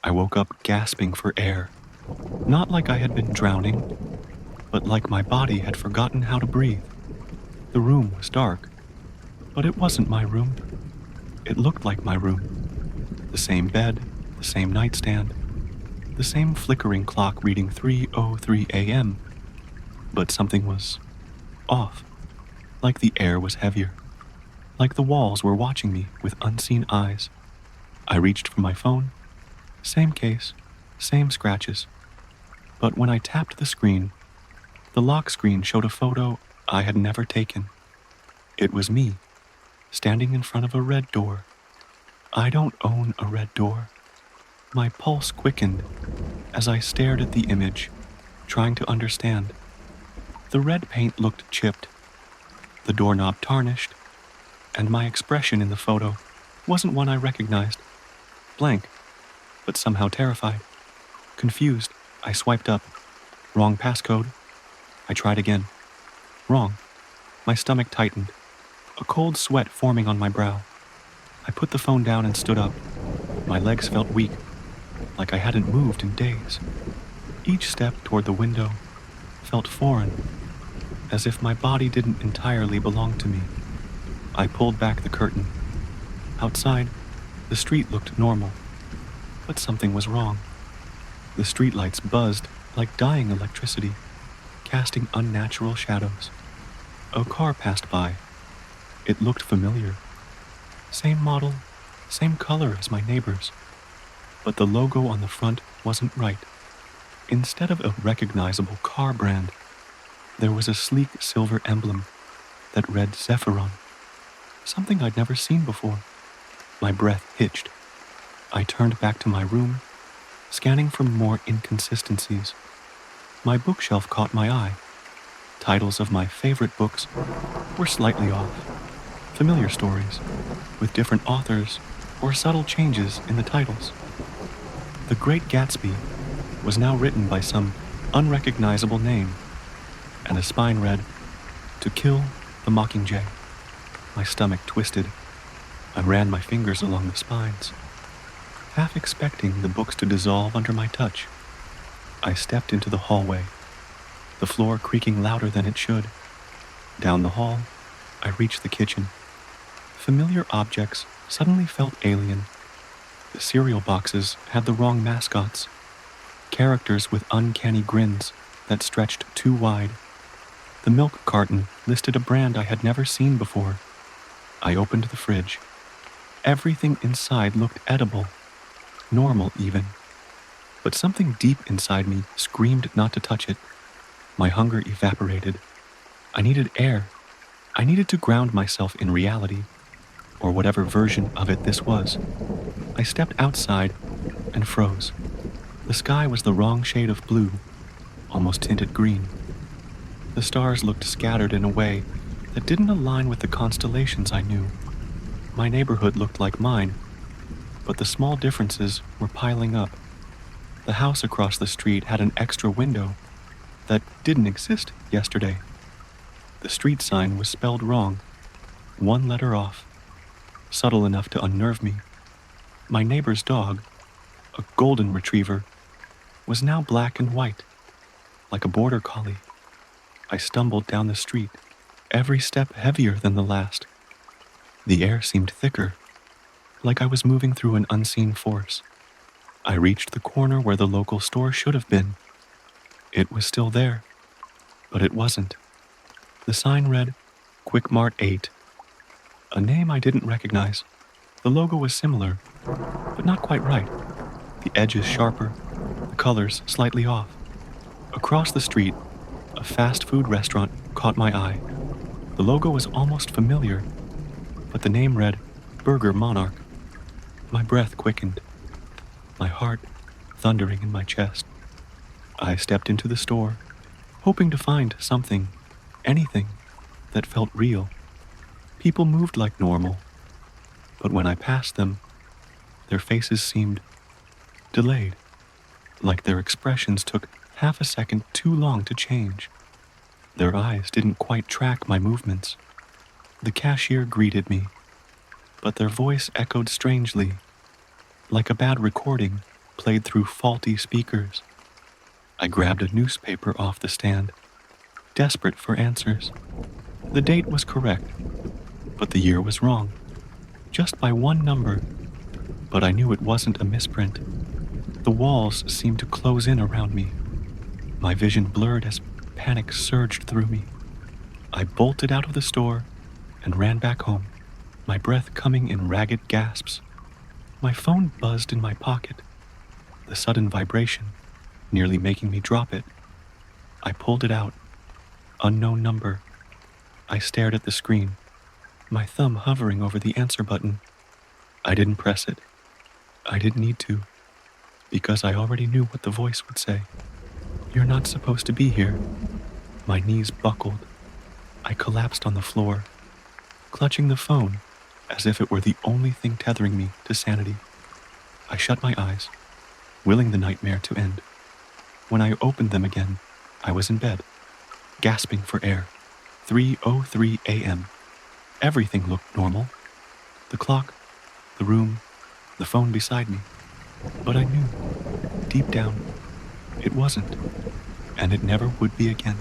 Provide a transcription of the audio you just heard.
I woke up gasping for air, not like I had been drowning, but like my body had forgotten how to breathe. The room was dark, but it wasn't my room. It looked like my room. The same bed, the same nightstand, the same flickering clock reading 3:03 a.m., but something was off, like the air was heavier, like the walls were watching me with unseen eyes. I reached for my phone, same case, same scratches, but when I tapped the screen, the lock screen showed a photo I had never taken. It was me, standing in front of a red door. I don't own a red door. My pulse quickened as I stared at the image, trying to understand. The red paint looked chipped, the doorknob tarnished, and my expression in the photo wasn't one I recognized. Blank, but somehow terrified. Confused, I swiped up. Wrong passcode. I tried again. Wrong. My stomach tightened, a cold sweat forming on my brow. I put the phone down and stood up. My legs felt weak, like I hadn't moved in days. Each step toward the window felt foreign, as if my body didn't entirely belong to me. I pulled back the curtain. Outside, the street looked normal, but something was wrong. The streetlights buzzed like dying electricity, casting unnatural shadows. A car passed by. It looked familiar. Same model, same color as my neighbor's, but the logo on the front wasn't right. Instead of a recognizable car brand, there was a sleek silver emblem that read Zephyron, something I'd never seen before. My breath hitched. I turned back to my room, scanning for more inconsistencies. My bookshelf caught my eye. Titles of my favorite books were slightly off. Familiar stories, with different authors or subtle changes in the titles. The Great Gatsby was now written by some unrecognizable name, and a spine read, To Kill the Mockingjay. My stomach twisted. I ran my fingers along the spines, half expecting the books to dissolve under my touch. I stepped into the hallway, the floor creaking louder than it should. Down the hall, I reached the kitchen. Familiar objects suddenly felt alien. The cereal boxes had the wrong mascots, characters with uncanny grins that stretched too wide. The milk carton listed a brand I had never seen before. I opened the fridge. Everything inside looked edible, normal even. But something deep inside me screamed not to touch it. My hunger evaporated. I needed air. I needed to ground myself in reality, or whatever version of it this was. I stepped outside and froze. The sky was the wrong shade of blue, almost tinted green. The stars looked scattered in a way that didn't align with the constellations I knew. My neighborhood looked like mine, but the small differences were piling up. The house across the street had an extra window that didn't exist yesterday. The street sign was spelled wrong, one letter off, subtle enough to unnerve me. My neighbor's dog, a golden retriever, was now black and white, like a border collie. I stumbled down the street, every step heavier than the last. The air seemed thicker, like I was moving through an unseen force. I reached the corner where the local store should have been. It was still there, but it wasn't. The sign read, Quick Mart 8, a name I didn't recognize. The logo was similar, but not quite right. The edges sharper, the colors slightly off. Across the street, a fast food restaurant caught my eye. The logo was almost familiar, but the name read Burger Monarch. My breath quickened, my heart thundering in my chest. I stepped into the store, hoping to find something, anything, that felt real. People moved like normal, but when I passed them, their faces seemed delayed, like their expressions took half a second too long to change. Their eyes didn't quite track my movements. The cashier greeted me, but their voice echoed strangely, like a bad recording played through faulty speakers. I grabbed a newspaper off the stand, desperate for answers. The date was correct, but the year was wrong, just by one number. But I knew it wasn't a misprint. The walls seemed to close in around me. My vision blurred as panic surged through me. I bolted out of the store and ran back home, my breath coming in ragged gasps. My phone buzzed in my pocket, the sudden vibration nearly making me drop it. I pulled it out. Unknown number. I stared at the screen, my thumb hovering over the answer button. I didn't press it. I didn't need to, because I already knew what the voice would say. You're not supposed to be here. My knees buckled. I collapsed on the floor, clutching the phone as if it were the only thing tethering me to sanity. I shut my eyes, willing the nightmare to end. When I opened them again, I was in bed, gasping for air. 3:03 a.m. Everything looked normal. The clock, the room, the phone beside me. But I knew, deep down, it wasn't, and it never would be again.